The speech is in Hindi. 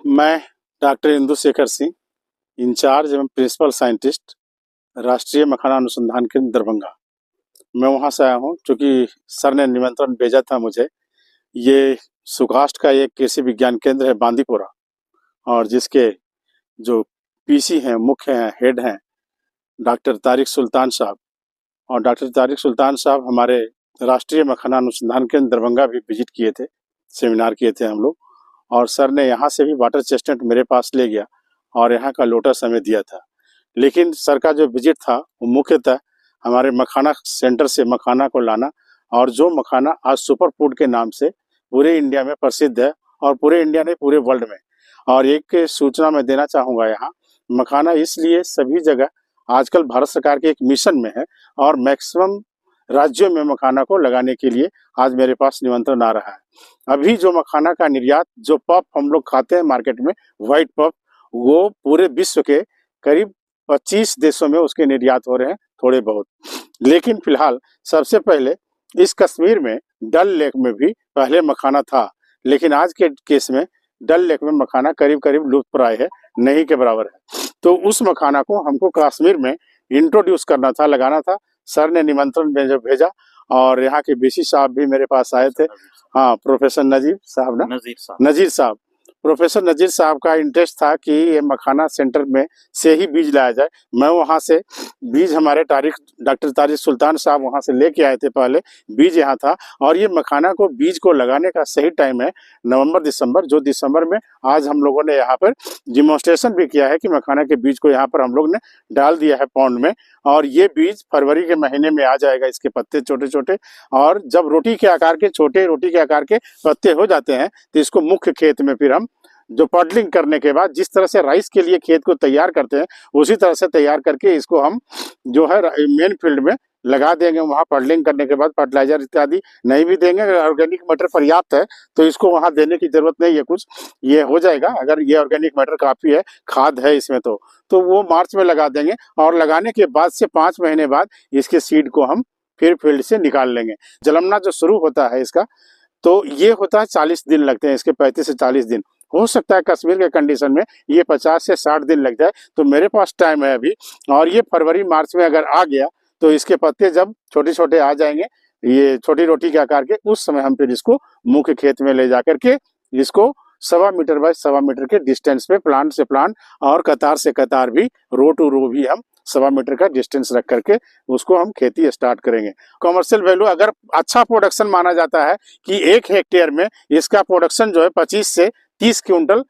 मैं डॉक्टर इंदु शेखर सिंह, इंचार्ज एवं प्रिंसिपल साइंटिस्ट, राष्ट्रीय मखाना अनुसंधान केंद्र दरभंगा। मैं वहाँ से आया हूँ क्योंकि सर ने निमंत्रण भेजा था मुझे। ये सुकास्ट का एक कृषि विज्ञान केंद्र है बांदीपुरा, और जिसके जो पीसी हैं, मुख्य हैं, हेड हैं डॉक्टर तारिक सुल्तान साहब। और डॉक्टर तारिक सुल्तान साहब हमारे राष्ट्रीय मखाना अनुसंधान केंद्र दरभंगा भी विजिट किए थे, सेमिनार किए थे हम लोग। और सर ने यहाँ से भी वाटर चेस्टनट मेरे पास ले गया और यहाँ का लोटस हमें दिया था। लेकिन सर का जो विजिट था वो मुख्यतः हमारे मखाना सेंटर से मखाना को लाना, और जो मखाना आज सुपर फूड के नाम से पूरे इंडिया में प्रसिद्ध है, और पूरे इंडिया नहीं पूरे वर्ल्ड में। और एक सूचना मैं देना चाहूँगा, यहाँ मखाना इसलिए सभी जगह आजकल भारत सरकार के एक मिशन में है, और मैक्सिमम राज्यों में मखाना को लगाने के लिए आज मेरे पास निमंत्रण आ रहा है। अभी जो मखाना का निर्यात, जो पफ हम लोग खाते हैं मार्केट में, व्हाइट पफ, वो पूरे विश्व के करीब 25 देशों में उसके निर्यात हो रहे हैं थोड़े बहुत। लेकिन फिलहाल सबसे पहले इस कश्मीर में डल लेक में भी पहले मखाना था, लेकिन आज के केस में डल लेक में मखाना करीब करीब लुप्त प्राय है, नहीं के बराबर है। तो उस मखाना को हमको कश्मीर में इंट्रोड्यूस करना था, लगाना था। सर ने निमंत्रण भेजा और यहाँ के बीसी साहब भी मेरे पास आए थे। हाँ, प्रोफेसर नजीर साहब ना, नजीर साहब, प्रोफेसर नजीर साहब का इंटरेस्ट था कि ये मखाना सेंटर में से ही बीज लाया जाए। मैं वहाँ से बीज, हमारे डॉक्टर तारिक सुल्तान साहब वहाँ से लेके आए थे, पहले बीज यहाँ था। और ये मखाना को बीज को लगाने का सही टाइम है नवंबर दिसंबर, जो दिसंबर में आज हम लोगों ने यहाँ पर डिमॉन्स्ट्रेशन भी किया है कि मखाना के बीज को यहाँ पर हम लोग ने डाल दिया है पॉन्ड में। और ये बीज फरवरी के महीने में आ जाएगा, इसके पत्ते छोटे छोटे, और जब रोटी के आकार के, छोटे रोटी के आकार के पत्ते हो जाते हैं तो इसको मुख्य खेत में फिर हम जो पॉडलिंग करने के बाद जिस तरह से राइस के लिए खेत को तैयार करते हैं, उसी तरह से तैयार करके इसको हम जो है मेन फील्ड में लगा देंगे। वहाँ पॉडलिंग करने के बाद फर्टिलाइजर इत्यादि नहीं भी देंगे। अगर ऑर्गेनिक मैटर पर्याप्त है तो इसको वहाँ देने की जरूरत नहीं है कुछ, ये हो जाएगा। अगर ये ऑर्गेनिक मैटर काफी है, खाद है इसमें, तो वो मार्च में लगा देंगे। और लगाने के बाद से 5 महीने बाद इसके सीड को हम फिर फील्ड से निकाल लेंगे। जलमना जो शुरू होता है इसका, तो ये होता है 40 दिन लगते हैं इसके, 35 से 40 दिन। हो सकता है कश्मीर के कंडीशन में ये 50 से 60 दिन लग जाए, तो मेरे पास टाइम है अभी। और ये फरवरी मार्च में अगर आ गया तो इसके पत्ते जब छोटे छोटे आ जाएंगे, ये छोटी रोटी के आकार के, उस समय हम फिर इसको मुख्य खेत में ले जाकर के इसको 1.25 मीटर बाय 1.25 मीटर के डिस्टेंस पे, प्लांट से प्लांट और कतार से कतार भी, रो टू रो भी हम 1.25 मीटर का डिस्टेंस रख करके उसको हम खेती स्टार्ट करेंगे। कमर्शियल वैल्यू अगर अच्छा प्रोडक्शन माना जाता है कि 1 हेक्टेयर में इसका प्रोडक्शन जो है 25 से 30 क्विंटल